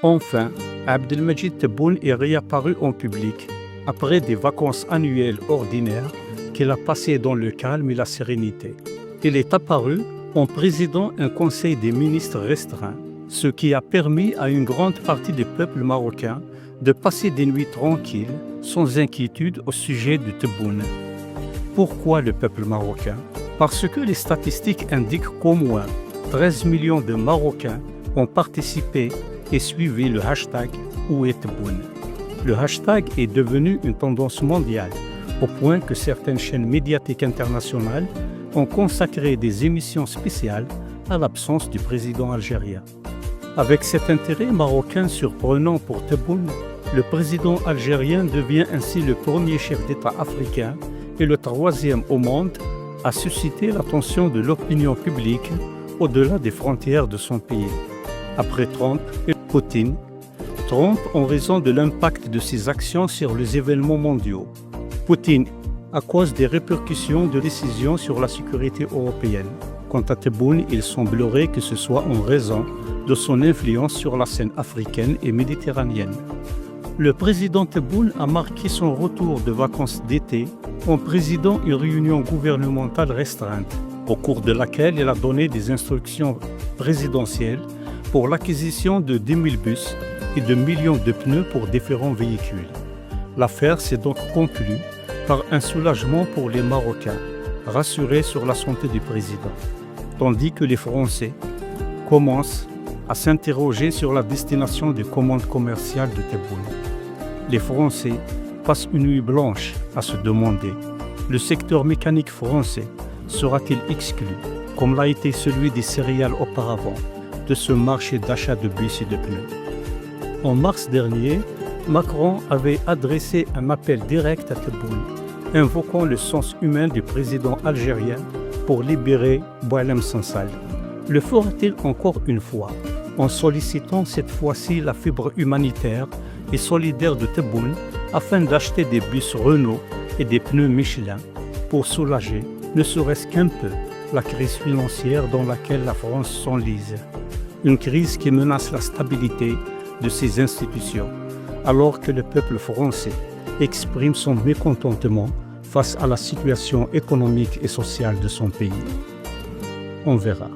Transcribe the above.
Enfin, Abdelmajid Tebboune est réapparu en public après des vacances annuelles ordinaires qu'il a passées dans le calme et la sérénité. Il est apparu en présidant un conseil des ministres restreint, ce qui a permis à une grande partie du peuple marocain de passer des nuits tranquilles, sans inquiétude au sujet de Tebboune. Pourquoi le peuple marocain? Parce que les statistiques indiquent qu'au moins 13 millions de Marocains ont participé et suivi le hashtag Où est Tebboune? Le hashtag est devenu une tendance mondiale, au point que certaines chaînes médiatiques internationales ont consacré des émissions spéciales à l'absence du président algérien. Avec cet intérêt marocain surprenant pour Tebboune, le président algérien devient ainsi le premier chef d'État africain et le troisième au monde à susciter l'attention de l'opinion publique au-delà des frontières de son pays. Après Trump et Poutine, Trump en raison de l'impact de ses actions sur les événements mondiaux. Poutine à cause des répercussions de décisions sur la sécurité européenne. Quant à Tebboune, il semblerait que ce soit en raison de son influence sur la scène africaine et méditerranéenne. Le président Tebboune a marqué son retour de vacances d'été en présidant une réunion gouvernementale restreinte, au cours de laquelle il a donné des instructions présidentielles pour l'acquisition de 10 000 bus et de millions de pneus pour différents véhicules. L'affaire s'est donc conclue par un soulagement pour les Marocains, rassurés sur la santé du président, tandis que les Français commencent à s'interroger sur la destination des commandes commerciales de Tebboune. Les Français passent une nuit blanche à se demander: le secteur mécanique français sera-t-il exclu, comme l'a été celui des céréales auparavant, de ce marché d'achat de bus et de pneus? En mars dernier, Macron avait adressé un appel direct à Tebboune, invoquant le sens humain du président algérien pour libérer Boualem Sansal. Le fera-t-il encore une fois, en sollicitant cette fois-ci la fibre humanitaire et solidaire de Tebboune afin d'acheter des bus Renault et des pneus Michelin pour soulager, ne serait-ce qu'un peu, la crise financière dans laquelle la France s'enlise. Une crise qui menace la stabilité de ses institutions, alors que le peuple français exprime son mécontentement face à la situation économique et sociale de son pays. On verra.